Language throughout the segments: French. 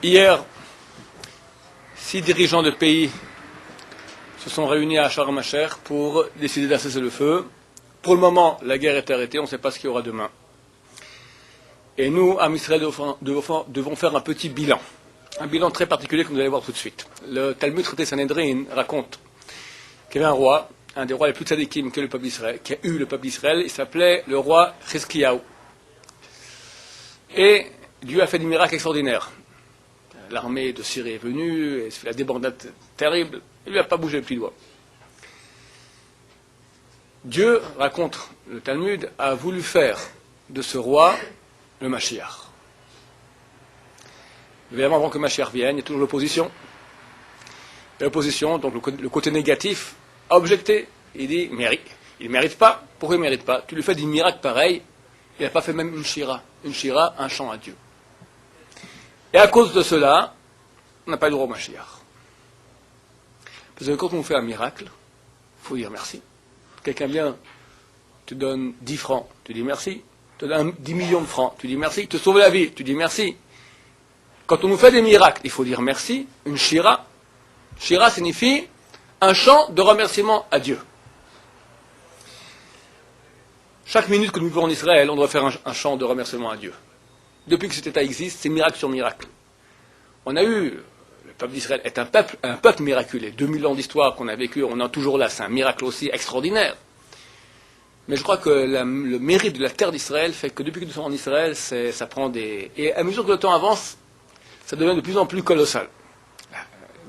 Hier, 6 dirigeants de pays se sont réunis à Sharm el-Sheikh pour décider d'un cessez-le-feu. Pour le moment, la guerre est arrêtée, on ne sait pas ce qu'il y aura demain. Et nous, à Israël, devons faire un petit bilan. Un bilan très particulier que vous allez voir tout de suite. Le Talmud traité Sanhedrin raconte qu'il y avait un des rois les plus tzadikim que le peuple d'Israël, qui a eu le peuple d'Israël, il s'appelait le roi Chizkiyahu. Et Dieu a fait des miracles extraordinaires. L'armée de Syrie est venue, et la débandade terrible, il ne lui a pas bougé le petit doigt. Dieu, raconte le Talmud, a voulu faire de ce roi le Mashiach. Évidemment, avant que Mashiach vienne, il y a toujours l'opposition. Et l'opposition, donc le côté négatif, a objecté. Il dit, il ne mérite pas. Pourquoi il ne mérite pas? Tu lui fais des miracles pareils, il n'a pas fait même une shira. Une shira, un chant à Dieu. Et à cause de cela, on n'a pas eu le droit au Mashiach. Parce que quand on fait un miracle, il faut dire merci. Quelqu'un vient, te donne 10 francs, tu dis merci. Te donne 10 millions de francs, tu dis merci. Te sauve la vie, tu dis merci. Quand on nous fait des miracles, il faut dire merci. Une shira. Shira signifie un chant de remerciement à Dieu. Chaque minute que nous vivons en Israël, on doit faire un chant de remerciement à Dieu. Depuis que cet État existe, c'est miracle sur miracle. On a eu, le peuple d'Israël est un peuple miraculé. 2000 ans d'histoire qu'on a vécu, on est toujours là, c'est un miracle aussi extraordinaire. Mais je crois que le mérite de la terre d'Israël fait que depuis que nous sommes en Israël, ça prend des... Et à mesure que le temps avance, ça devient de plus en plus colossal.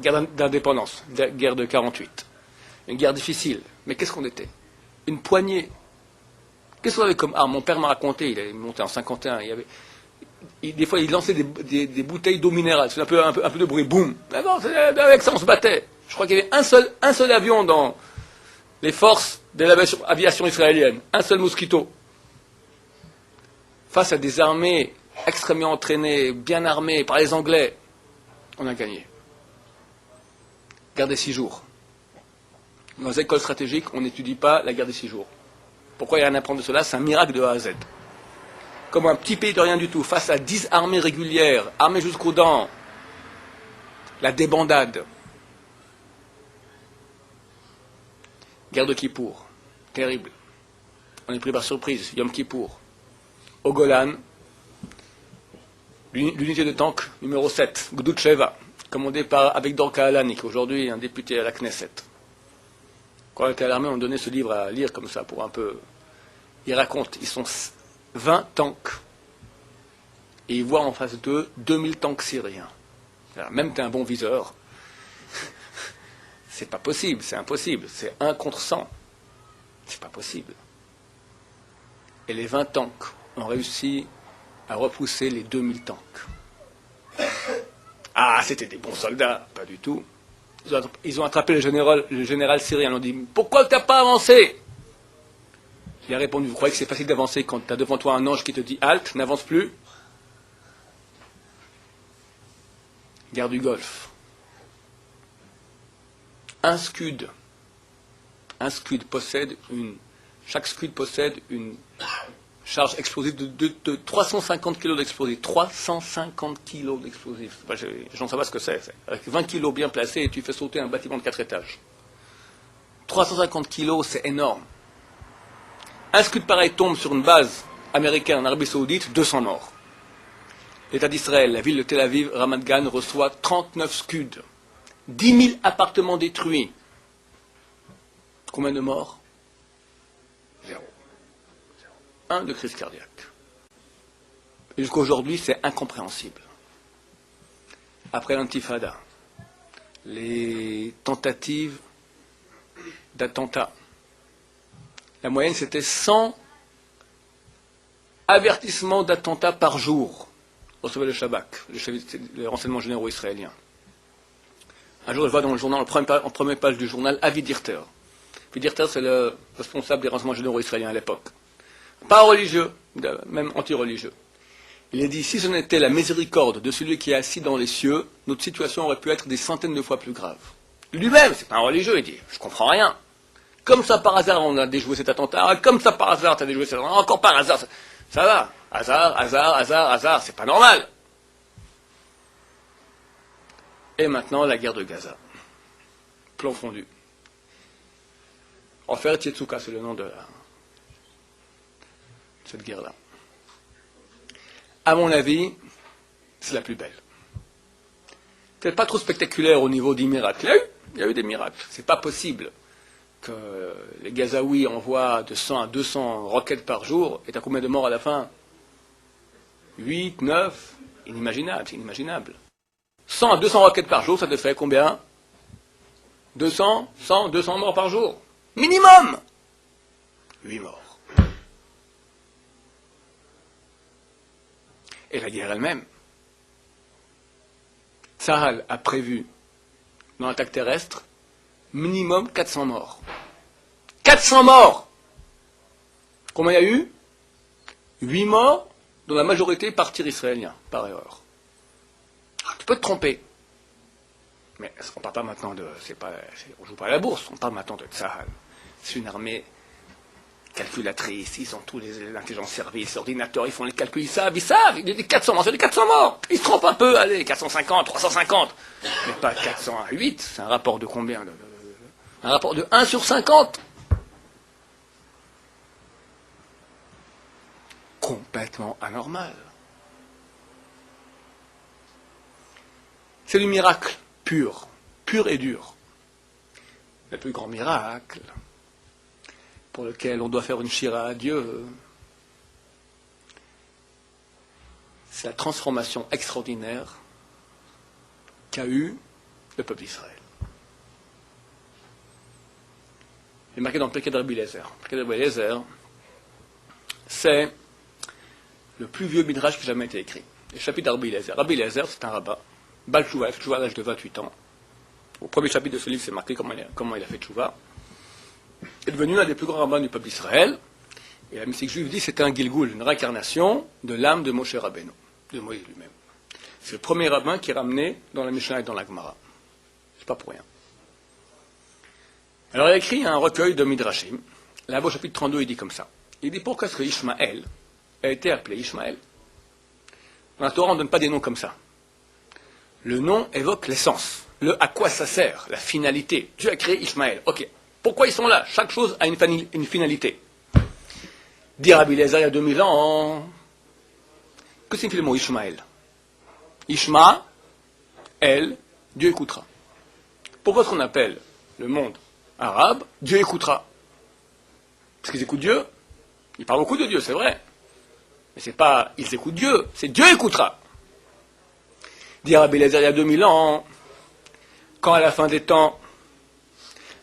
Guerre d'indépendance, guerre de 48. Une guerre difficile. Mais qu'est-ce qu'on était? Une poignée. Qu'est-ce qu'on avait comme arme? Mon père m'a raconté, il est monté en 51, des fois il lançait des bouteilles d'eau minérale, c'est un peu de bruit, boum. Mais bon, avec ça on se battait. Je crois qu'il y avait un seul avion dans les forces de l'aviation israélienne, un seul Mosquito. Face à des armées extrêmement entraînées, bien armées par les Anglais, on a gagné. Guerre des 6 jours. Dans les écoles stratégiques, on n'étudie pas la guerre des 6 jours. Pourquoi il y a rien à apprendre de cela? C'est un miracle de A à Z. Comme un petit pays de rien du tout, face à 10 armées régulières, armées jusqu'aux dents, la débandade. Guerre de Kippour, terrible. On est pris par surprise, Yom Kippour. Au Golan, l'unité de tank numéro 7, Gdoud Sheva, commandée par Avigdor Kahalani, qui aujourd'hui est un député à la Knesset. Quand on était à l'armée, on donnait ce livre à lire comme ça, pour un peu... Il raconte, ils sont 20 tanks. Et ils voient en face d'eux 2000 tanks syriens. Alors, même tu es un bon viseur, c'est pas possible, c'est impossible. C'est 1 contre 100. C'est pas possible. Et les 20 tanks ont réussi à repousser les 2000 tanks. Ah, c'était des bons soldats, pas du tout. Ils ont attrapé le général syrien. Ils ont dit, pourquoi tu n'as pas avancé? Il a répondu, vous croyez que c'est facile d'avancer quand tu as devant toi un ange qui te dit halte, n'avance plus? Guerre du Golfe. Chaque scud possède une charge explosive de 350 kg d'explosifs. 350 kg d'explosifs. Je ne sais pas ce que c'est. Avec 20 kg bien placés, tu fais sauter un bâtiment de 4 étages. 350 kg, c'est énorme. Un scud pareil tombe sur une base américaine en Arabie Saoudite, 200 morts. L'État d'Israël, la ville de Tel Aviv, Ramat Gan, reçoit 39 scuds. 10 000 appartements détruits. Combien de morts? 0. 1 de crise cardiaque. Et jusqu'à aujourd'hui, c'est incompréhensible. Après l'intifada, les tentatives d'attentats, la moyenne c'était 100 avertissements d'attentats par jour, recevait le Shabak, les renseignements généraux israéliens. Un jour, je vois dans le journal, en première page du journal, Avi Dirter. Avi Dirter, c'est le responsable des renseignements généraux israéliens à l'époque. Pas religieux, même anti-religieux. Il a dit, si ce n'était la miséricorde de celui qui est assis dans les cieux, notre situation aurait pu être des centaines de fois plus grave. Lui-même, c'est pas un religieux, il dit, je comprends rien. Comme ça par hasard, on a déjoué cet attentat, comme ça par hasard, tu as déjoué cet attentat, encore par hasard, ça va. Hasard, c'est pas normal. Et maintenant, la guerre de Gaza. Plomb fondu. Ofer Yetsuka, c'est le nom de cette guerre-là. À mon avis, c'est la plus belle. Peut-être pas trop spectaculaire au niveau des miracles. Il y a eu des miracles. C'est pas possible que les Gazaouis envoient de 100 à 200 roquettes par jour, et t'as combien de morts à la fin? 8, 9, inimaginable, c'est inimaginable. 100 à 200 roquettes par jour, ça te fait combien? 200, 100, 200 morts par jour. Minimum 8 morts. Et la guerre elle-même. Tsahal a prévu, dans l'attaque terrestre, minimum 400 morts. 400 morts! Combien il y a eu? 8 morts, dont la majorité par tir israélien, par erreur. Tu peux te tromper. Mais on ne parle pas maintenant de... on ne joue pas à la bourse, on parle maintenant de Tsahal. C'est une armée calculatrice, ils ont tous l'intelligence service, l'ordinateur, ils font les calculs, ils savent, il y a des 400 morts, c'est des 400 morts. Ils se trompent un peu, allez, 450, 350. Mais pas 400 à 8, c'est un rapport de combien? Un rapport de 1 sur 50. Complètement anormal. C'est du miracle pur et dur. Le plus grand miracle pour lequel on doit faire une shira à Dieu, c'est la transformation extraordinaire qu'a eu le peuple d'Israël. Il est marqué dans le Pirkei de Rabbi Eliezer. Le Pirkei de Rabbi Eliezer, c'est le plus vieux midrash qui a jamais été écrit. Le chapitre de Rabbi Eliezer. Rabbi Eliezer, c'est un rabbin. Bal Tchouva, il a fait Tchouva à l'âge de 28 ans. Au premier chapitre de ce livre, c'est marqué comment il a fait Tchouva. Il est devenu l'un des plus grands rabbins du peuple d'Israël. Et la mystique juive dit que c'était un Gilgoul, une réincarnation de l'âme de Moshe Rabbeinu, de Moïse lui-même. C'est le premier rabbin qui est ramené dans la Mishnah et dans la Gemara. C'est pas pour rien. Alors il a écrit un recueil de Midrashim. Là-bas au chapitre 32, il dit comme ça. Il dit pourquoi est-ce que Ishmaël a été appelé Ishmaël? Dans la Torah, on ne donne pas des noms comme ça. Le nom évoque l'essence. Le à quoi ça sert, la finalité. Dieu a créé Ishmaël. Ok. Pourquoi ils sont là? Chaque chose a une finalité. Dire Rabbi Eliezer il y a 2000 ans. Que signifie le mot Ishmaël? Ishma, El, Dieu écoutera. Pourquoi est-ce qu'on appelle le monde arabe Dieu écoutera? Parce qu'ils écoutent Dieu. Ils parlent beaucoup de Dieu, c'est vrai. Mais c'est pas ils écoutent Dieu, c'est Dieu écoutera. Dire Rabbi Eliezer il y a 2000 ans, quand à la fin des temps,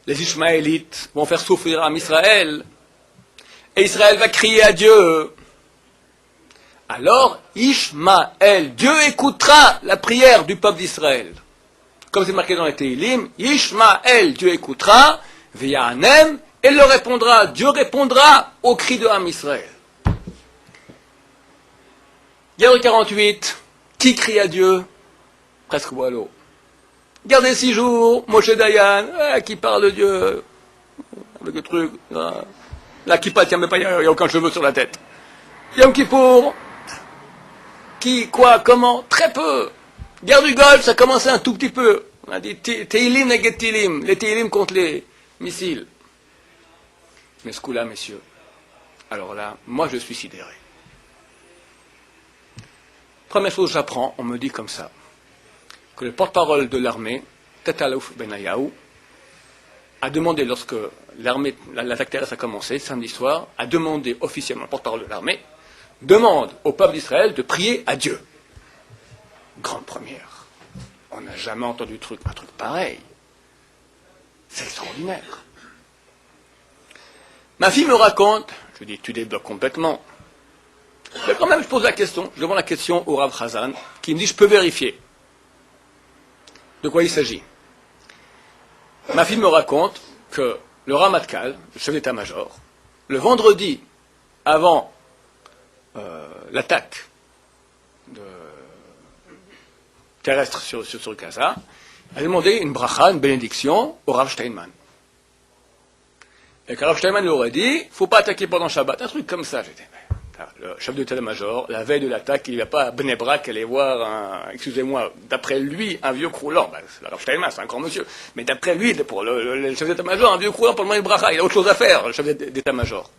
les Ishmaélites vont faire souffrir à Israël, et Israël va crier à Dieu. Alors, Ishmaël, Dieu écoutera la prière du peuple d'Israël. Comme c'est marqué dans les Tehillim, Ishmaël, Dieu écoutera, Vianem, et le répondra. Dieu répondra au cri de Ham Israël. Guerre de 48, qui crie à Dieu? Presque Boileau. Gardez 6 jours, Moshe Dayan, qui parle de Dieu, avec le truc, la kippa, tiens, mais pas, il n'y a aucun cheveu sur la tête. Yom Kippour, qui, quoi, comment, très peu. Guerre du Golfe, ça commençait un tout petit peu. On a dit Tehillim neget Tehillim, les Tehillim contre les missiles. Mais ce coup-là, messieurs, alors là, moi je suis sidéré. Première chose que j'apprends, on me dit comme ça, que le porte-parole de l'armée, Tata-Alouf Benayahu, a demandé, lorsque l'attaque terrestre a commencé, samedi soir, a demandé officiellement, le porte-parole de l'armée, demande au peuple d'Israël de prier à Dieu. Grande première. On n'a jamais entendu un truc pareil. C'est extraordinaire. Ma fille me raconte, je dis, tu débloques complètement. Mais quand même, je pose la question, je demande la question au Rav Chazan, qui me dit, je peux vérifier. De quoi il s'agit? Ma fille me raconte que le Ramatkal, le chef d'état-major, le vendredi avant l'attaque terrestre sur Gaza, a demandé une bracha, une bénédiction au Rav Steinman. Et que Rav Steinman lui aurait dit, il ne faut pas attaquer pendant Shabbat, un truc comme ça. J'étais, Le chef de l'état-major, la veille de l'attaque, il ne va pas à Bnei Brak aller voir excusez-moi, d'après lui, un vieux croulant. Ben, c'est la Steinman, c'est un grand monsieur. Mais d'après lui, pour le chef d'état-major, un vieux croulant pour le demander bracha, il a autre chose à faire, le chef d'état-major.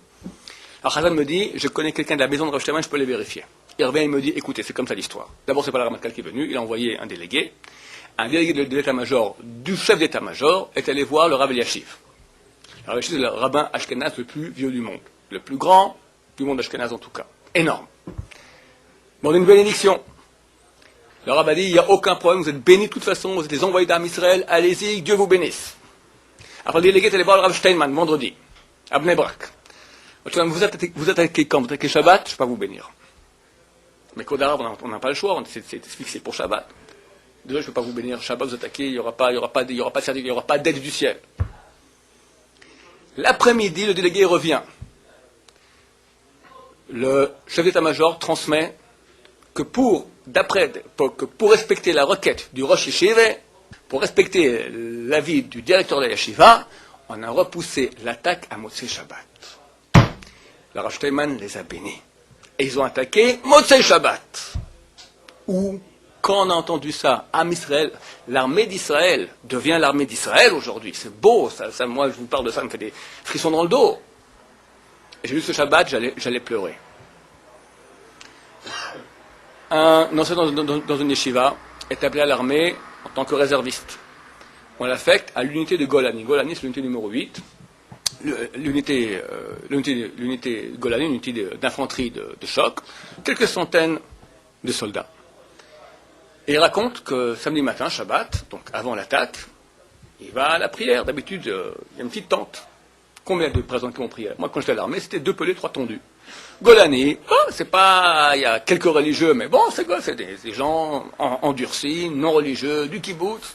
Alors Hazan me dit, je connais quelqu'un de la maison de Rav Steinman, je peux les vérifier. Il revient, il me dit, écoutez, c'est comme ça l'histoire. D'abord, c'est pas le Ramatkal qui est venu, il a envoyé un délégué. Un délégué de l'état-major, du chef d'état-major, est allé voir le Rav Eliashiv. Le Rav Eliashiv, c'est le rabbin ashkénaze le plus vieux du monde. Le plus grand du monde ashkénaze en tout cas. Énorme. Mais on a une bénédiction. Le rabbin dit, il n'y a aucun problème, vous êtes bénis de toute façon, vous êtes les envoyés d'Am Israël, allez-y, Dieu vous bénisse. Après, le délégué est allé voir le Rav Steinman, vendredi, à Bnei Brak. Vous attaquez quand? Vous attaquez Shabbat? Je ne vais pas vous bénir. Mais qu'au Darav, on n'a pas le choix, c'est fixé pour Shabbat. Déjà, je ne peux pas vous bénir Shabbat, vous attaquez, il n'y aura pas d'aide du ciel. L'après-midi, le délégué revient. Le chef d'état-major transmet que pour respecter la requête du Rosh Yeshiva, pour respecter l'avis du directeur de la Yeshiva, on a repoussé l'attaque à Motzei Shabbat. Le Rav Steinman les a bénis. Et ils ont attaqué Motzei Shabbat. Ou, quand on a entendu ça, Am Israël, l'armée d'Israël devient l'armée d'Israël aujourd'hui. C'est beau, ça, moi je vous parle de ça, ça me fait des frissons dans le dos. Et j'ai lu ce Shabbat, j'allais pleurer. Un enseignant dans une yeshiva est appelé à l'armée en tant que réserviste. On l'affecte à l'unité de Golani. Golani, c'est l'unité numéro 8. L'unité Golani, l'unité d'infanterie de choc, quelques centaines de soldats. Et il raconte que samedi matin, Shabbat, donc avant l'attaque, il va à la prière. D'habitude, il y a une petite tente. Combien de présents qui vont prier? Moi, quand j'étais à l'armée, c'était 2 pelés, 3 tondus. Golani, c'est pas, il y a quelques religieux, mais bon, c'est quoi? C'est des gens endurcis, non religieux, du kibbutz.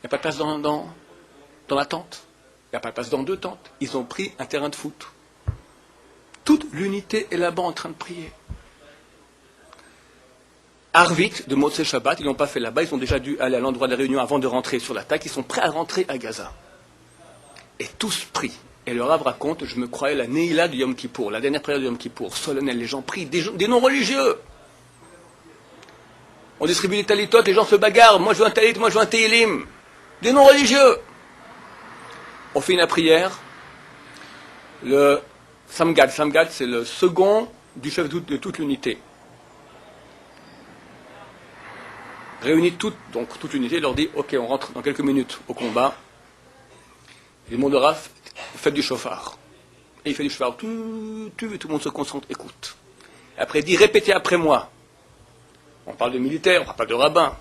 Il n'y a pas de place dans la tente. Il n'y a pas de place dans 2 tentes. Ils ont pris un terrain de foot. Toute l'unité est là-bas en train de prier. Arvit de Motzei Shabbat, ils n'ont pas fait là-bas, ils ont déjà dû aller à l'endroit de la réunion avant de rentrer sur l'attaque, ils sont prêts à rentrer à Gaza. Et tous prient. Et le Rav raconte, je me croyais la Neila du Yom Kippour, la dernière prière du Yom Kippour, solennelle, les gens prient, des non-religieux. On distribue des talitot, les gens se bagarrent, moi je veux un talit, moi je veux un teilim. Des non-religieux. On finit la prière, le Samgad c'est le second du chef de toute l'unité. Réunit toute l'unité, leur dit, ok, on rentre dans quelques minutes au combat. Et le monde de Rav fait du chauffard. Et il fait du chauffard, tout le monde se concentre, écoute. Et après il dit, répétez après moi. On parle de militaires, on parle de rabbins.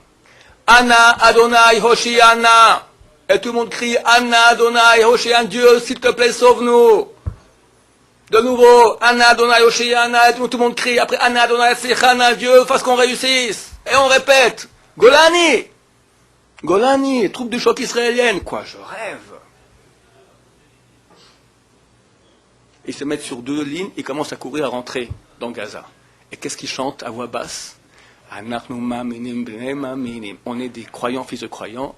Anna Adonai Hoshiana. Et tout le monde crie, Anna Adonai Hoshiana, Dieu, s'il te plaît, sauve-nous. De nouveau, Anna Adonai Hoshiana, et tout le monde crie. Après, Anna Adonai Sechana, Dieu, fasse qu'on réussisse. Et on répète, Golani, troupe de choc israélienne. Quoi, je rêve. Ils se mettent sur 2 lignes et commencent à courir, à rentrer dans Gaza. Et qu'est-ce qu'ils chantent à voix basse? On est des croyants, fils de croyants.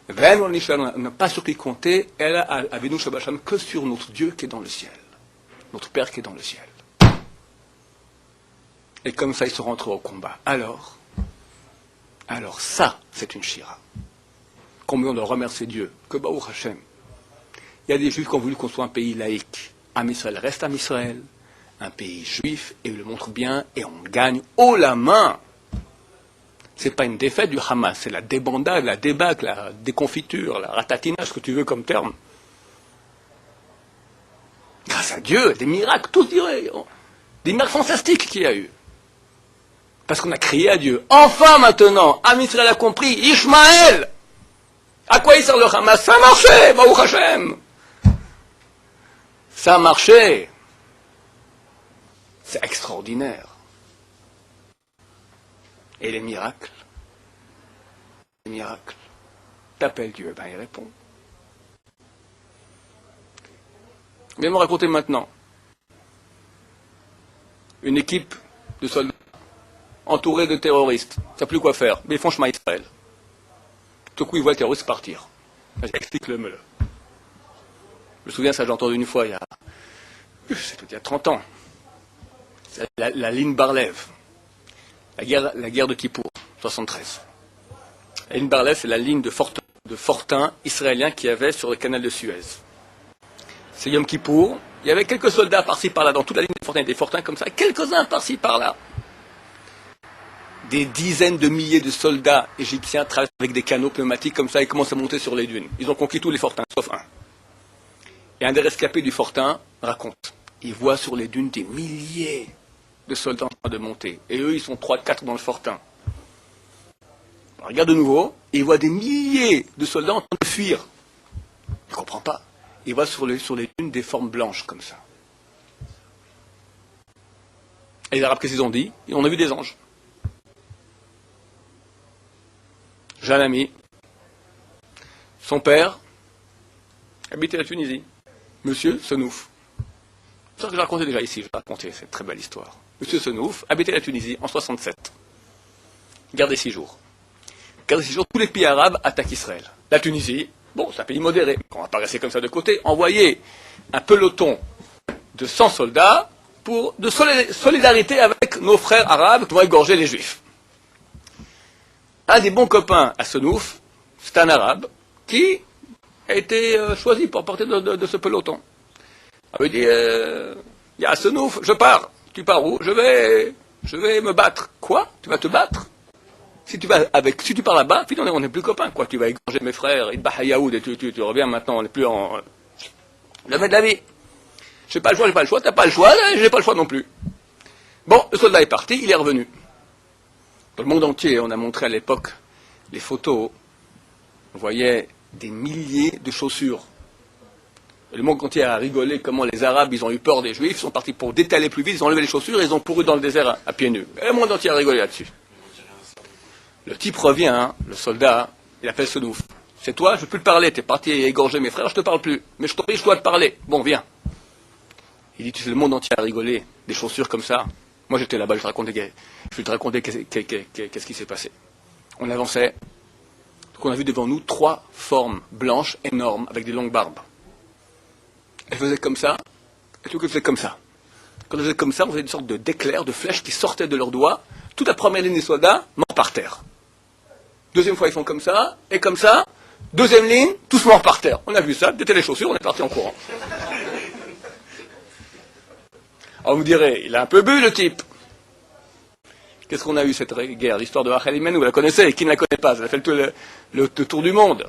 On n'a pas sur qui compter, elle avait nous que sur notre Dieu qui est dans le ciel. Notre Père qui est dans le ciel. Et comme ça, ils sont rentrés au combat. Alors ça, c'est une shira. Combien on doit remercier Dieu. Que Baruch Hashem. Il y a des Juifs qui ont voulu qu'on soit un pays laïque. Am Israël reste Am Israël, un pays juif, et il le montre bien, et on gagne haut la main. C'est pas une défaite du Hamas, c'est la débandade, la débâcle, la déconfiture, la ratatinage, ce que tu veux comme terme. Grâce à Dieu, des miracles, tous diraient, des miracles fantastiques qu'il y a eu. Parce qu'on a crié à Dieu. Enfin maintenant, Am Israël a compris, Ishmaël. À quoi il sert le Hamas? Ça marchait, Baruch Hashem. Ça a marché. C'est extraordinaire. Et les miracles? T'appelles Dieu, ben il répond. Viens me raconter maintenant. Une équipe de soldats entourée de terroristes. Ils ne savent plus quoi faire. Mais ils font chemin Israël. Tout coup, ils voient le terroriste partir. Explique-le-me-le. Je me souviens, ça j'ai entendu une fois, il y a 30 ans. la ligne Bar-Lev, la guerre de Kippour, 73. La ligne Bar-Lev, c'est la ligne de fortins israéliens qu'il y avait sur le canal de Suez. C'est Yom Kippour. Il y avait quelques soldats par-ci par-là dans toute la ligne des fortins, des fortins comme ça, quelques-uns par-ci par-là. Des dizaines de milliers de soldats égyptiens traversent avec des canots pneumatiques comme ça et commencent à monter sur les dunes. Ils ont conquis tous les fortins, sauf un. Et un des rescapés du fortin raconte. Il voit sur les dunes des milliers de soldats en train de monter. Et eux, ils sont 3-4 dans le fortin. Alors, regarde de nouveau, et il voit des milliers de soldats en train de fuir. Il ne comprend pas. Il voit sur les dunes des formes blanches comme ça. Et les Arabes, qu'est-ce qu'ils ont dit? On a vu des anges. J'ai un ami. Son père habitait la Tunisie. Monsieur Senouf. C'est ça que j'ai raconté déjà ici, je vais raconter cette très belle histoire. Monsieur Senouf habitait la Tunisie en 67. Guerre des 6 jours. Guerre des 6 jours, tous les pays arabes attaquent Israël. La Tunisie, bon, c'est un pays modéré. On va pas rester comme ça de côté. Envoyer un peloton de 100 soldats de solidarité avec nos frères arabes qui vont égorger les juifs. Un des bons copains à Senouf, c'est un arabe qui a été choisi pour porter de ce peloton. Il me dit, il y a Senouf, je pars. Tu pars où? Je vais me battre. Quoi? Tu vas te battre? Si tu pars là-bas, finalement on n'est plus copains, quoi. Tu vas égorger mes frères, Idbah Yaoud, et tu reviens maintenant, on n'est plus en... Jamais de la vie. J'ai pas le choix, t'as pas le choix, j'ai pas le choix non plus. Bon, le soldat est parti, il est revenu. Dans le monde entier, on a montré à l'époque les photos, on voyait des milliers de chaussures. Et le monde entier a rigolé comment les Arabes, ils ont eu peur des Juifs, ils sont partis pour détaler plus vite, ils ont enlevé les chaussures et ils ont couru dans le désert à pieds nus. Et le monde entier a rigolé là-dessus. Le type revient, hein, le soldat, il appelle Senouf. C'est toi, je ne veux plus te parler, t'es parti égorger mes frères, je te parle plus. Mais je t'en prie, je dois te parler. Bon, viens. Il dit, tu sais, le monde entier a rigolé, des chaussures comme ça. Moi j'étais là-bas, je vais te raconter qu'est-ce qui s'est passé. On avançait, donc on a vu devant nous 3 formes blanches énormes avec des longues barbes. Elles faisaient comme ça, et tout elles faisaient comme ça. Quand elles faisaient comme ça, on faisait une sorte d'éclairs, de flèches qui sortaient de leurs doigts. Toute la première ligne des soldats, morts par terre. Deuxième fois, ils font comme ça, et comme ça. Deuxième ligne, tous morts par terre. On a vu ça, détaler les chaussures, on est parti en courant. Alors vous direz, il a un peu bu le type. Qu'est-ce qu'on a eu cette guerre? L'histoire de Rachel Imenu, vous la connaissez, qui ne la connaît pas? Ça a fait le tour du monde.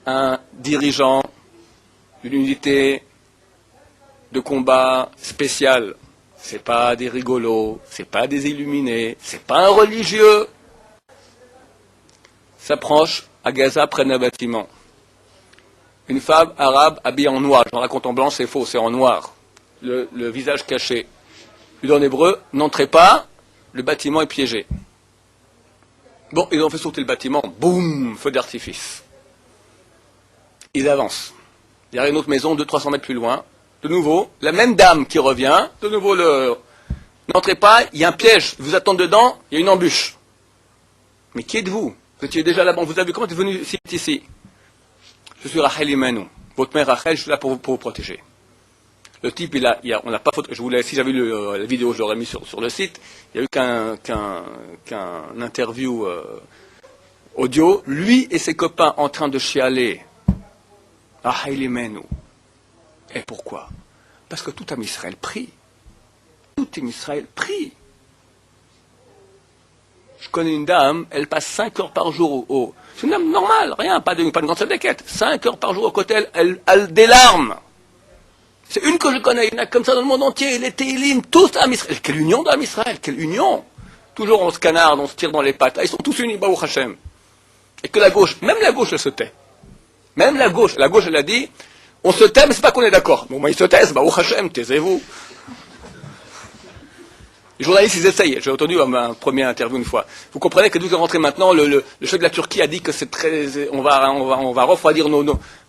Un dirigeant d'une unité de combat spéciale. C'est pas des rigolos, c'est pas des illuminés, c'est pas un religieux. S'approche à Gaza, près d'un bâtiment. Une femme arabe habillée en noir. Je raconte en blanc, c'est faux, c'est en noir. Le visage caché. Lui dit en hébreu, n'entrez pas, le bâtiment est piégé. Bon, ils ont fait sauter le bâtiment, boum, feu d'artifice. Ils avancent. Il y a une autre maison, 200-300 mètres plus loin. De nouveau, la même dame qui revient, de nouveau n'entrez pas, il y a un piège, vous attendez dedans, il y a une embûche. Mais qui êtes-vous? Vous étiez déjà là-bas, vous avez vu comment vous êtes venu ici? Je suis Rachel Imenu. Votre mère Rachel, je suis là pour vous protéger. Le type, on n'a pas photo. Si j'avais eu la vidéo, je l'aurais mis sur le site. Il n'y a eu qu'un interview audio. Lui et ses copains en train de chialer. Rachel Imenu. Et pourquoi? Parce que tout Israël prie. Tout Israël prie. Je connais une dame, elle passe 5 heures par jour c'est une dame normale, rien, pas une grande sadéquette. 5 heures par jour au côté, elle a des larmes. C'est une que je connais, il y en a comme ça dans le monde entier, les Télim, tous à Israël. Quelle union dans Israël, quelle union! Toujours on se canarde, on se tire dans les pattes. Ah, ils sont tous unis, Baruch Hashem. Et que la gauche, même la gauche, elle se tait. Même la gauche, elle a dit, on se tait, mais c'est pas qu'on est d'accord. Bon, ils se taisent, Baruch Hashem, taisez-vous. Les journalistes, ils essayent. J'ai entendu un premier interview une fois. Vous comprenez que d'où est rentré maintenant, le chef de la Turquie a dit que c'est très, on va refroidir nos.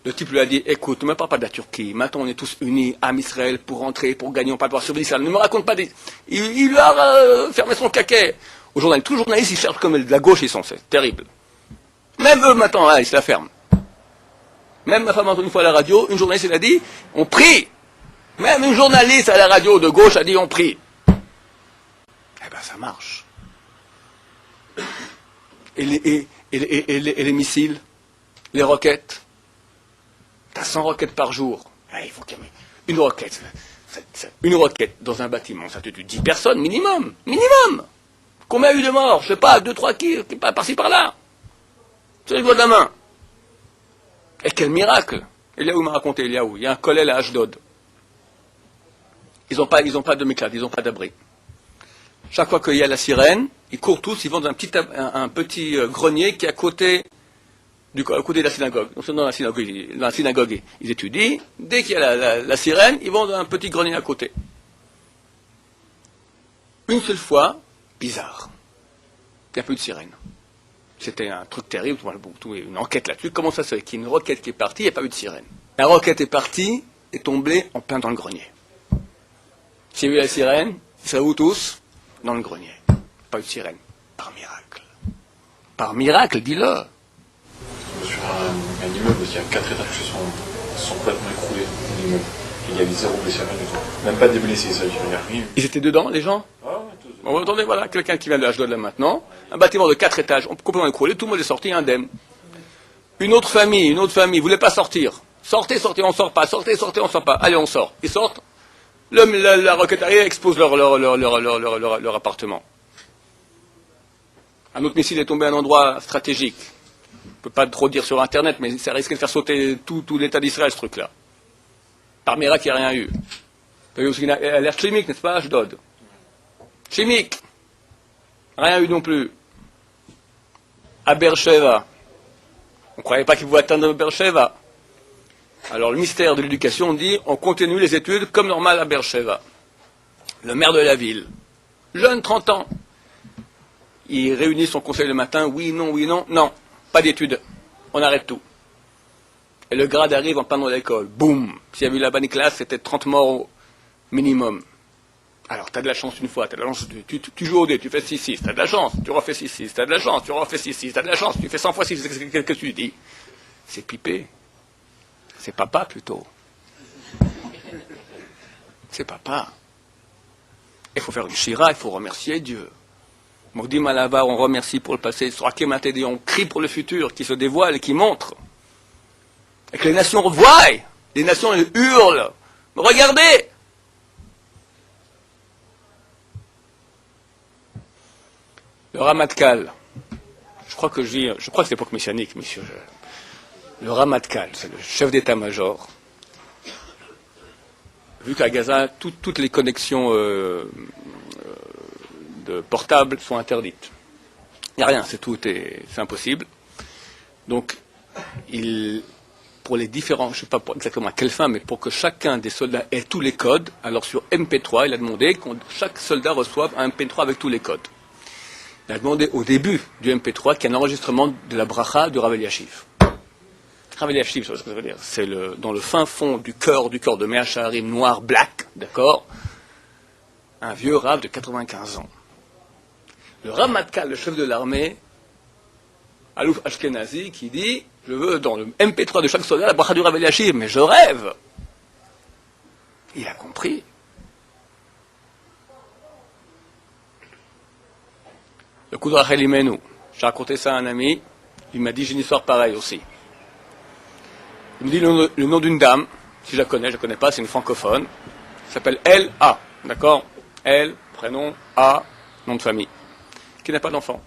Le type lui a dit, écoute, ne me parle pas de la Turquie. Maintenant, on est tous unis à Israël pour rentrer, pour gagner, on pas pouvoir survivre Israël. Ne me raconte pas des. Il lui a fermé son caquet. Aux journalistes, tous les journalistes, ils cherchent comme de la gauche, ils sont, c'est terrible. Même eux, maintenant, là, ils se la ferment. Même ma femme a entendu une fois à la radio, une journaliste, elle a dit, on prie. Même une journaliste à la radio de gauche a dit on prie. Eh ben ça marche. Et les missiles, les roquettes. T'as 100 roquettes par jour. Ah, il faut qu'il y ait une roquette. Une roquette dans un bâtiment, ça te tue 10 personnes minimum. Minimum. Combien il y a eu de morts? Je sais pas, 2, 3 qui par-ci par-là. C'est le doigt de la main. Et quel miracle. Eliaou m'a raconté, il y a un collège à Ashdod. Ils n'ont pas de méclade, ils n'ont pas d'abri. Chaque fois qu'il y a la sirène, ils courent tous, ils vont dans un petit grenier qui est à côté de la synagogue. Donc, dans la synagogue, ils étudient. Dès qu'il y a la sirène, ils vont dans un petit grenier à côté. Une seule fois, bizarre. Il n'y a plus de sirène. C'était un truc terrible, une enquête là-dessus. Comment ça se fait qu'il y a une roquette qui est partie, il n'y a pas eu de sirène? La roquette est partie et tombée en plein dans le grenier. S'il y avait eu la sirène, ils seraient où tous? Dans le grenier. Pas eu de sirène. Par miracle. Par miracle, dis-le. Sur un immeuble qui a 4 étages qui sont complètement écroulés. Il y avait 0 blessé, rien du tout. Même pas des blessés, ça, il n'y a rien. Ils étaient dedans, les gens? Ah ouais, tous. Bon, attendez, voilà, quelqu'un qui vient de Ashdod là maintenant, un bâtiment de 4 étages, complètement écroulé, tout le monde est sorti indemne. Une autre famille, voulait pas sortir. Sortez, on sort pas, sortez, on sort pas. Allez, on sort. Ils sortent. La roquette arrière expose leur appartement. Un autre missile est tombé à un endroit stratégique. On ne peut pas trop dire sur Internet, mais ça risque de faire sauter tout l'État d'Israël, ce truc-là. Par miracle, il n'y a rien eu. Il y a eu aussi une alerte chimique, n'est-ce pas, Ashdod? Chimique. Rien eu non plus. À Beersheva. On ne croyait pas qu'ils pouvaient atteindre Beersheva. Alors le ministère de l'Éducation dit on continue les études comme normal à Beersheva. Le maire de la ville, jeune 30 ans, il réunit son conseil le matin, oui, non, pas d'études, on arrête tout. Et le grade arrive en plein dans l'école, boum, s'il y avait eu la bonne classe, c'était 30 morts au minimum. Alors, tu as de la chance une fois, t'as de la chance, tu joues au dé, tu fais 6-6, tu as de la chance, tu refais 6-6, tu as de la chance, tu refais 6-6, tu as de la chance, tu fais 100 fois 6, qu'est-ce que tu dis? C'est pipé. C'est papa plutôt. C'est papa. Il faut faire une shira, il faut remercier Dieu. Mordi Malava, on remercie pour le passé, on crie pour le futur, qui se dévoile et qui montre. Et que les nations voient, les nations elles hurlent. Regardez! Le Ramatkal, je crois que c'est l'époque messianique, monsieur. Le Ramatkal, c'est le chef d'état-major. Vu qu'à Gaza, toutes les connexions de portables sont interdites. Il n'y a rien, c'est impossible. Donc, pour les différents, je ne sais pas exactement à quelle fin, mais pour que chacun des soldats ait tous les codes, alors sur MP3, il a demandé que chaque soldat reçoive un MP3 avec tous les codes. Il a demandé au début du MP3 qu'il y ait un enregistrement de la bracha du Rav Eliashiv. Rav Eliashiv, c'est ce que ça veut dire. C'est dans le fin fond du cœur de Mea Shearim noir, black, d'accord? Un vieux Rav de 95 ans. Le Ramatkal, le chef de l'armée, Alouf Ashkenazi, qui dit, je veux dans le MP3 de chaque soldat la bracha du Rav Eliashiv, mais je rêve. Il a compris. Le coup de Rachel Imenu. J'ai raconté ça à un ami. Il m'a dit, j'ai une histoire pareille aussi. Il me dit le nom d'une dame, si je la connais pas, c'est une francophone. Elle s'appelle L.A. D'accord? L, prénom, A, nom de famille. Qui n'a pas d'enfant.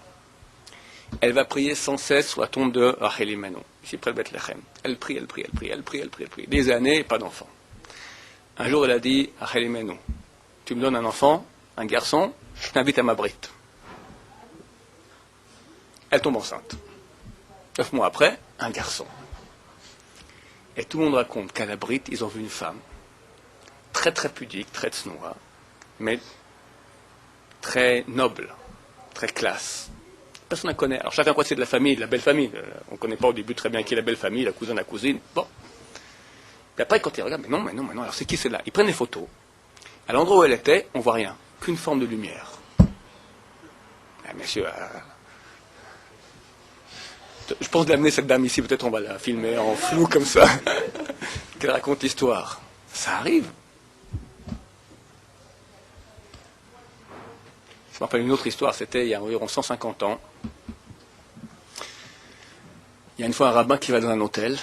Elle va prier sans cesse sur la tombe de Rachel Imenu, ici près de Bethléem. Elle prie. Des années, pas d'enfant. Un jour, elle a dit, Rachel Imenu, tu me donnes un enfant, un garçon, je t'invite à ma brite. Elle tombe enceinte. 9 mois après, un garçon. Et tout le monde raconte qu'à la brite, ils ont vu une femme, très très pudique, très tsnoua, mais très noble, très classe. Personne ne la connaît. Alors chacun croit que c'est de la famille, de la belle famille. On ne connaît pas au début très bien qui est la belle famille, la cousine. Bon. Et après, quand ils regardent, mais non, alors c'est qui celle-là? Ils prennent des photos. À l'endroit où elle était, on ne voit rien, qu'une forme de lumière. Ah, messieurs, je pense d'amener cette dame ici, peut-être on va la filmer en flou comme ça, qu'elle raconte l'histoire. Ça arrive. me rappelle une autre histoire, c'était il y a environ 150 ans. Il y a une fois un rabbin qui va dans un hôtel,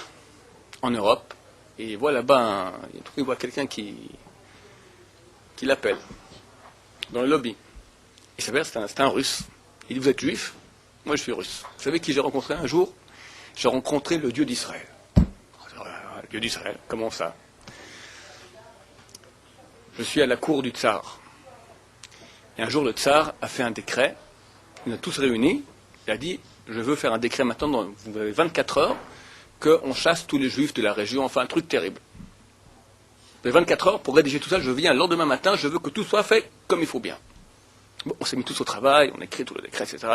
en Europe, et il voit là-bas, il voit quelqu'un qui l'appelle, dans le lobby. Il s'appelle, c'est un russe. Il dit, vous êtes juif? Moi je suis russe. Vous savez qui j'ai rencontré un jour? J'ai rencontré le Dieu d'Israël. Le Dieu d'Israël, comment ça? Je suis à la cour du tsar. Et un jour, le tsar a fait un décret. Il nous a tous réunis. Il a dit, je veux faire un décret maintenant, vous avez 24 heures, qu'on chasse tous les juifs de la région. Enfin, un truc terrible. Vous avez 24 heures pour rédiger tout ça. Je viens le lendemain matin, je veux que tout soit fait comme il faut bien. Bon, on s'est mis tous au travail, on écrit tout le décret, etc.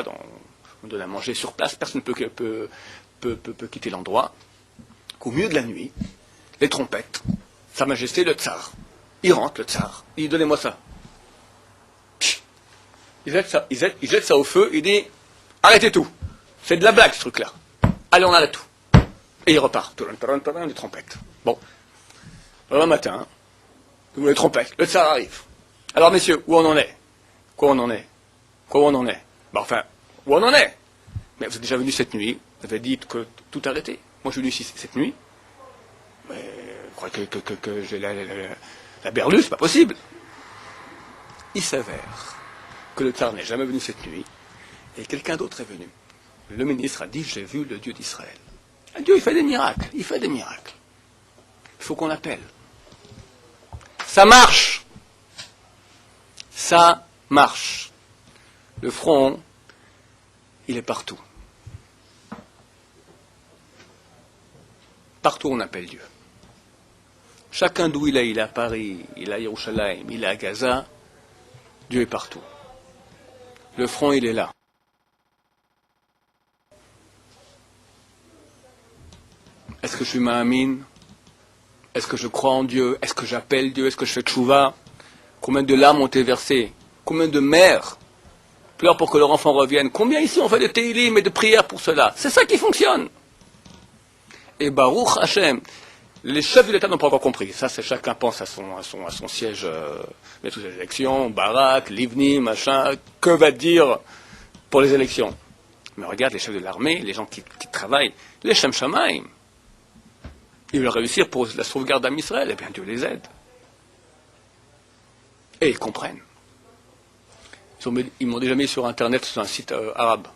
On donne à manger sur place, personne ne peut quitter l'endroit. Au milieu de la nuit, les trompettes, Sa Majesté le Tsar. Il rentre, le Tsar. Il dit, donnez-moi ça. Il jette ça au feu, il dit, arrêtez tout. C'est de la blague, ce truc-là. Allez, on arrête tout. Et il repart. Les trompettes. Bon. Le matin, les trompettes, le Tsar arrive. Alors, messieurs, où on en est? Quoi on en est? Enfin, où on en est? Mais vous êtes déjà venu cette nuit, vous avez dit que tout arrêté. Moi, je suis venu ici cette nuit. Mais vous croyez que j'ai la berlue, c'est pas possible. Il s'avère que le tsar n'est jamais venu cette nuit, et quelqu'un d'autre est venu. Le ministre a dit, j'ai vu le Dieu d'Israël. Le Dieu, il fait des miracles. Il faut qu'on l'appelle. Ça marche. Ça marche. Le front, il est partout. Partout on appelle Dieu. Chacun d'où il est à Paris, il est à Yerushalayim, il est à Gaza, Dieu est partout. Le front, il est là. Est-ce que je suis ma'amine? Est-ce que je crois en Dieu? Est-ce que j'appelle Dieu? Est-ce que je fais tchouva? Combien de larmes ont été versées? Combien de mères pleurent pour que leur enfant revienne? Combien ici on fait de télim et de prières pour cela? C'est ça qui fonctionne. Et Baruch Hashem, les chefs de l'État n'ont pas encore compris. Ça, c'est chacun pense à son siège, il y a toutes les élections, Barak, Livni, machin, que va dire pour les élections? Mais regarde les chefs de l'armée, les gens qui travaillent, les Shem Shamaim. Ils veulent réussir pour la sauvegarde d'Am Israël, et bien Dieu les aide. Et ils comprennent. Ils m'ont déjà mis sur Internet, sur un site arabe,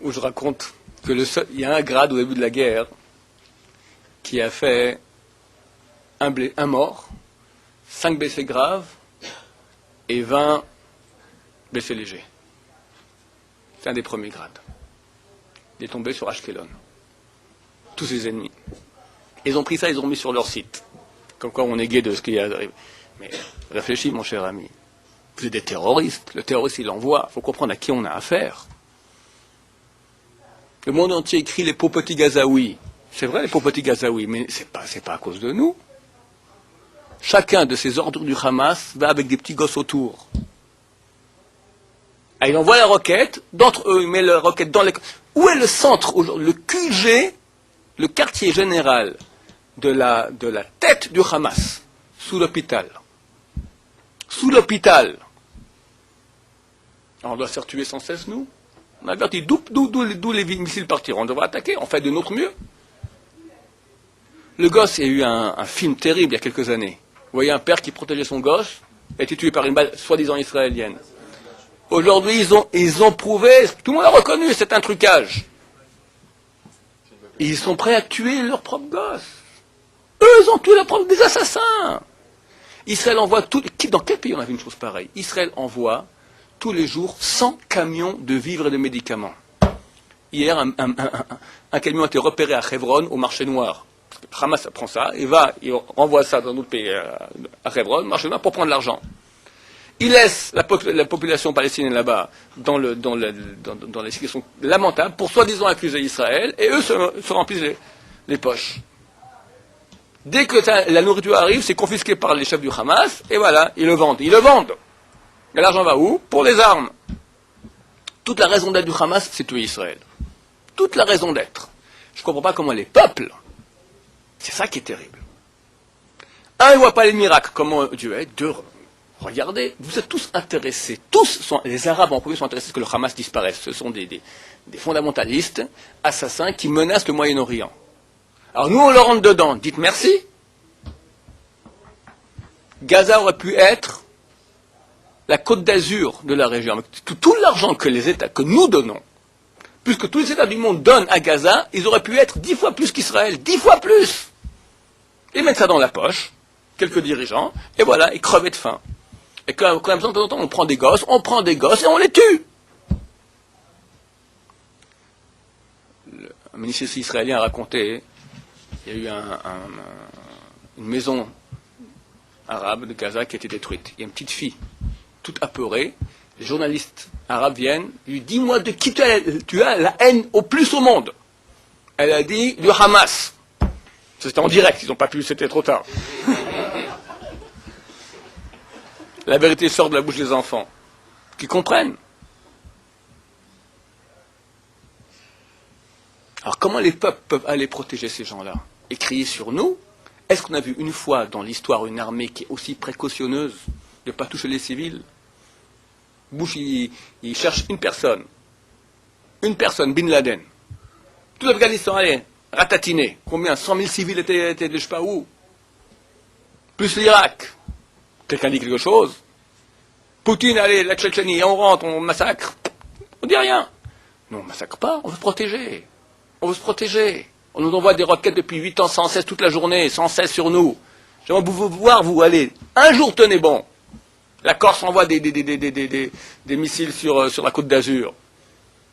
où je raconte qu'il y a un grade au début de la guerre qui a fait un mort, 5 blessés graves et 20 blessés légers. C'est un des premiers grades. Il est tombé sur Ashkelon. Tous ses ennemis. Ils ont pris ça, ils ont mis sur leur site. Comme quoi on est gai de ce qui arrive. Mais réfléchis, mon cher ami. Vous êtes des terroristes. Le terroriste, il envoie. Il faut comprendre à qui on a affaire. Le monde entier écrit les pauvres petits Gazaouis. C'est vrai, les pauvres petits Gazaouis, mais c'est pas à cause de nous. Chacun de ces ordures du Hamas va avec des petits gosses autour. Et il envoie la roquette, d'entre eux, il met la roquette dans les... Où est le centre aujourd'hui? Le QG, le quartier général de la tête du Hamas, sous l'hôpital. Sous l'hôpital. Alors on doit se faire tuer sans cesse, nous? On a averti d'où les missiles partiront. On devrait attaquer, on fait de notre mieux. Le gosse, il y a eu un film terrible il y a quelques années. Vous voyez un père qui protégeait son gosse, a été tué par une balle soi-disant israélienne. Aujourd'hui, ils ont prouvé, tout le monde a reconnu, c'est un trucage. Ils sont prêts à tuer leur propre gosse. Eux, ils ont tué leur propre, des assassins. Israël envoie dans quel pays on a vu une chose pareille? Israël envoie tous les jours 100 camions de vivres et de médicaments. Hier, un camion a été repéré à Hebron, au marché noir. Hamas prend ça, il renvoie ça dans d'autres pays, à Hebron, marché noir, pour prendre l'argent. Il laisse la population palestinienne là-bas dans les situations lamentables pour soi-disant accuser Israël, et eux se remplissent les poches. Dès que la nourriture arrive, c'est confisqué par les chefs du Hamas, et voilà, ils le vendent. Et l'argent va où? Pour les armes. Toute la raison d'être du Hamas, c'est tuer Israël. Toute la raison d'être. Je ne comprends pas comment les peuples, c'est ça qui est terrible. Un, il ne voit pas les miracles, comment Dieu est. Deux, regardez, vous êtes tous intéressés, les Arabes en premier sont intéressés que le Hamas disparaisse. Ce sont des fondamentalistes, assassins qui menacent le Moyen-Orient. Alors nous, on leur rentre dedans, dites merci. Gaza aurait pu être la côte d'Azur de la région. Tout l'argent que nous donnons, puisque tous les États du monde donnent à Gaza, ils auraient pu être 10 fois plus qu'Israël, 10 fois plus. Ils mettent ça dans la poche, quelques dirigeants, et voilà, ils crevaient de faim. Et quand on a besoin de temps en temps, on prend des gosses et on les tue. Un ministre israélien a raconté, il y a eu une maison arabe de Gaza qui a été détruite. Il y a une petite fille, toute apeurée. Les journalistes arabes viennent, lui disent, dis-moi de qui tu as la haine au plus au monde. Elle a dit, du Hamas. C'était en direct, ils n'ont pas pu, c'était trop tard. La vérité sort de la bouche des enfants, qui comprennent. Alors comment les peuples peuvent aller protéger ces gens-là et crier sur nous? Est-ce qu'on a vu une fois dans l'histoire une armée qui est aussi précautionneuse de ne pas toucher les civils? Bush, il cherche une personne, Bin Laden. Tout l'Afghanistan, allez, ratatiné. Combien? 100 000 civils étaient de je sais pas où. Plus l'Irak. Quelqu'un dit quelque chose? Poutine, allez, la Tchétchénie, on rentre, on massacre. On dit rien. Non, on ne massacre pas, on veut se protéger. On veut se protéger. On nous envoie des roquettes depuis 8 ans, sans cesse, toute la journée, sans cesse sur nous. J'aimerais vous voir, vous, allez, un jour, tenez bon. La Corse envoie des missiles sur la côte d'Azur.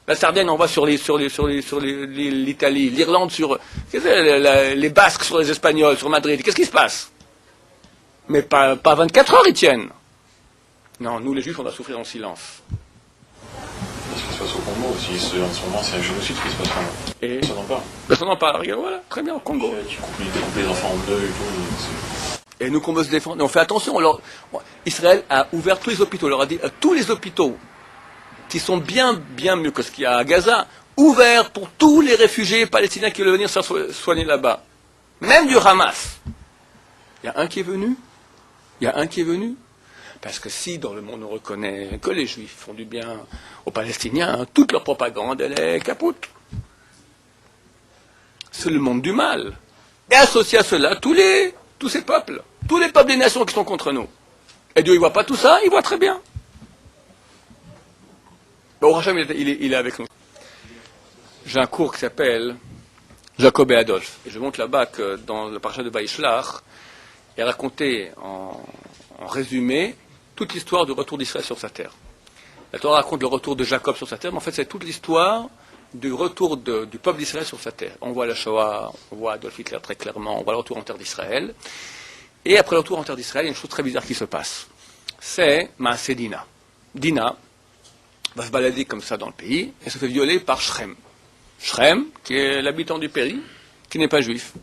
La Sardaigne envoie sur l'Italie. L'Irlande sur les Basques sur les Espagnols, sur Madrid. Qu'est-ce qui se passe? Mais pas 24 heures, ils tiennent. Non, nous les Juifs, on doit souffrir en silence. Ce qui se passe au Congo aussi, en ce moment, c'est un génocide qui se passe en Congo. Et ça n'en parle. Personne n'en parle, regarde, voilà, très bien, au Congo. Tu coupes les enfants en deux et tout. Et nous, qu'on veut se défendre, on fait attention. Israël a ouvert tous les hôpitaux, on leur a dit, tous les hôpitaux, qui sont bien mieux que ce qu'il y a à Gaza, ouverts pour tous les réfugiés palestiniens qui veulent venir se soigner là-bas. Même du Hamas. Il y a un qui est venu. Parce que si dans le monde on reconnaît que les Juifs font du bien aux Palestiniens, toute leur propagande, elle est capote. C'est le monde du mal. Et associé à cela, tous ces peuples, tous les peuples des nations qui sont contre nous. Et Dieu, il ne voit pas tout ça, il voit très bien. Bon, Hachem, il est avec nous. J'ai un cours qui s'appelle Jacob et Adolphe. Et je montre là-bas que dans le parasha de Vaishlach, il est raconté en résumé toute l'histoire du retour d'Israël sur sa terre. La Torah raconte le retour de Jacob sur sa terre, mais en fait c'est toute l'histoire du retour du peuple d'Israël sur sa terre. On voit la Shoah, on voit Adolf Hitler très clairement, on voit le retour en terre d'Israël. Et après le retour en terre d'Israël, il y a une chose très bizarre qui se passe. C'est Maaseh Dina. Dina va se balader comme ça dans le pays et se fait violer par Shrem. Shrem, qui est l'habitant du pays, qui n'est pas juif.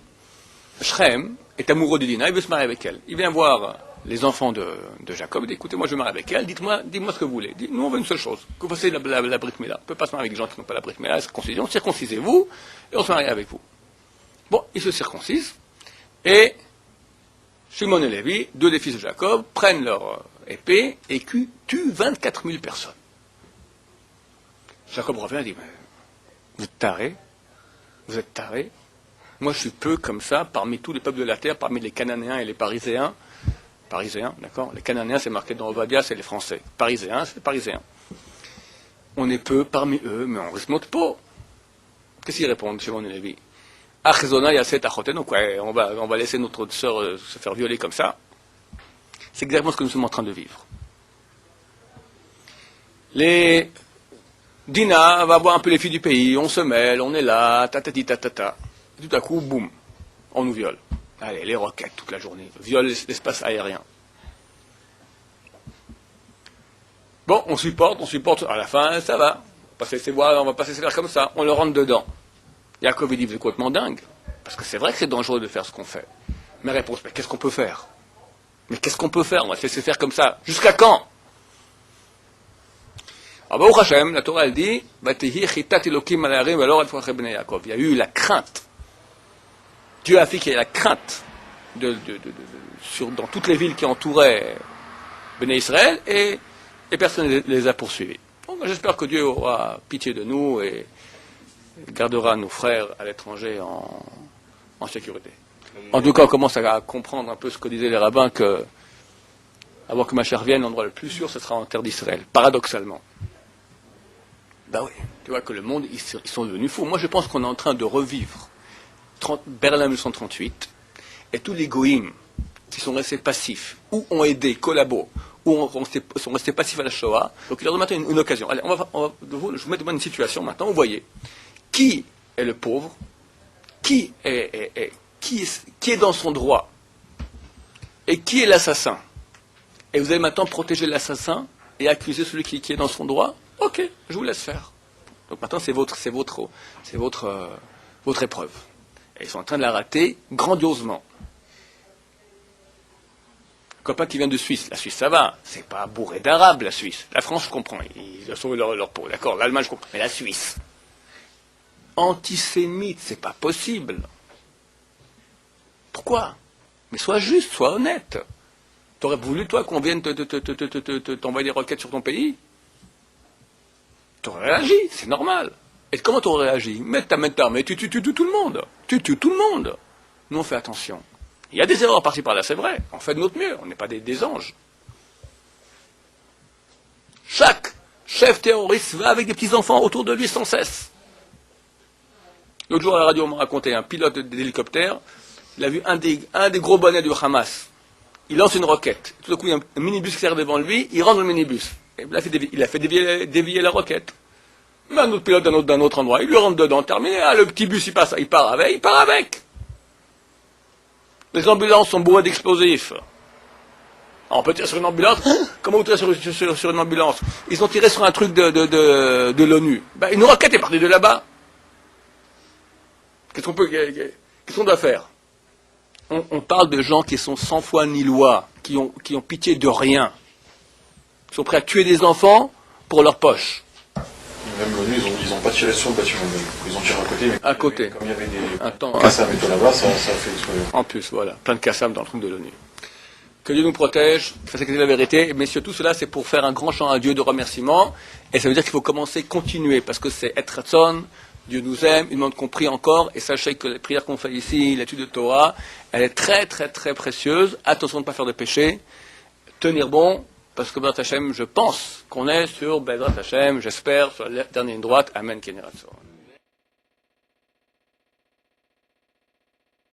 Shrem est amoureux de Dina, il veut se marier avec elle. Il vient voir les enfants de Jacob, il dit, écoutez, moi je veux me marier avec elle, dis-moi ce que vous voulez. Nous on veut une seule chose, que vous fassiez la Brit Mila. On ne peut pas se marier avec des gens qui n'ont pas la Brit Mila, la circoncision, circoncisez-vous, et on se marie avec vous. Bon, ils se circoncisent, et Shimon et Lévi, deux des fils de Jacob, prennent leur épée et tuent 24 000 personnes. Jacob revient et dit, mais vous êtes tarés? Moi, je suis peu comme ça, parmi tous les peuples de la terre, parmi les Cananéens et les Parisiens, d'accord? Les Cananéens, c'est marqué dans Ovadia, c'est les Français. Parisiens, c'est les Parisiens. On est peu parmi eux, mais on risque notre peau. Qu'est-ce qu'ils répondent, Shimon et Lévi? Achzona yaset achoten, donc ouais, on va laisser notre sœur se faire violer comme ça. C'est exactement ce que nous sommes en train de vivre. Dina va voir un peu les filles du pays, on se mêle, on est là, tatati tatata. Et tout à coup, boum, on nous viole. Allez, les roquettes toute la journée, viole l'espace aérien. Bon, on supporte, à la fin, ça va. On va pas se laisser faire comme ça, on le rentre dedans. Yaakov, il dit, vous êtes complètement dingue. Parce que c'est vrai que c'est dangereux de faire ce qu'on fait. Mais réponse, mais qu'est-ce qu'on peut faire? On va se laisser faire comme ça. Jusqu'à quand? Alors, Baruch Hashem, la Torah, elle dit, il y a eu la crainte. Dieu a fait qu'il y ait la crainte dans toutes les villes qui entouraient Béné Israël, et personne ne les a poursuivis. Donc, j'espère que Dieu aura pitié de nous et gardera nos frères à l'étranger en sécurité. En tout cas, on commence à comprendre un peu ce que disaient les rabbins, que avant que Mashiach vienne, l'endroit le plus sûr, ce sera en terre d'Israël, paradoxalement. Ben oui, tu vois que le monde, ils sont devenus fous. Moi, je pense qu'on est en train de revivre Berlin 1938, et tous les goïms qui sont restés passifs, ou ont aidé, collaborent, ou sont restés passifs à la Shoah. Donc il leur donne maintenant une occasion. Allez, je vous mets devant une situation maintenant. Vous voyez qui est le pauvre, qui est dans son droit, et qui est l'assassin. Et vous allez maintenant protéger l'assassin et accuser celui qui est dans son droit. Ok, je vous laisse faire. Donc maintenant c'est votre épreuve. Et ils sont en train de la rater grandiosement. Copain qui vient de Suisse. La Suisse, ça va. C'est pas bourré d'arabes, la Suisse. La France, je comprends. Ils ont sauvé leur peau. D'accord. L'Allemagne, je comprends. Mais la Suisse. Antisémite, c'est pas possible. Pourquoi? Mais sois juste, sois honnête. T'aurais voulu, toi, qu'on vienne t'envoyer des requêtes sur ton pays? T'aurais réagi, c'est normal. Et comment t'aurais réagi? Mais tu tues tout le monde. Tu tues tout le monde. Nous, on fait attention. Il y a des erreurs par-ci par-là, c'est vrai. On fait de notre mieux. On n'est pas des anges. Chaque chef terroriste va avec des petits-enfants autour de lui sans cesse. L'autre jour, à la radio, on m'a raconté un pilote d'hélicoptère. Il a vu un des gros bonnets du Hamas. Il lance une roquette. Tout d'un coup, il y a un minibus qui arrive devant lui. Il rentre dans le minibus. Et il a fait dévier la roquette. Mais un autre pilote d'un autre endroit, il lui rentre dedans, terminé. Ah, le petit bus, il part avec. Les ambulances sont bourrées d'explosifs. On peut tirer sur une ambulance. Comment vous tirez sur une ambulance? Ils ont tiré sur un truc de l'ONU. Ben, une roquette est partie de là-bas. Qu'est-ce qu'on doit faire? On parle de gens qui sont sans foi ni loi, qui ont pitié de rien, qui sont prêts à tuer des enfants pour leur poche. Même l'ONU, ils n'ont pas tiré sur le bâtiment. Ils ont tiré à côté. Mais à côté. Comme il y avait des Kassam et tout là-bas, ça a fait explosion. En plus, voilà, plein de Kassam dans le truc de l'ONU. Que Dieu nous protège, fasse accepter la vérité. Mais surtout, cela, c'est pour faire un grand chant à Dieu de remerciement. Et ça veut dire qu'il faut continuer, parce que c'est être Ratson. Dieu nous aime, il demande qu'on prie encore, et sachez que la prière qu'on fait ici, l'étude de Torah, elle est très très très précieuse. Attention de ne pas faire de péché, tenir bon, parce que Bezrat Hashem, je pense qu'on est sur Bezrat Hashem, j'espère, sur la dernière ligne droite. Amen, Kenny Ratson.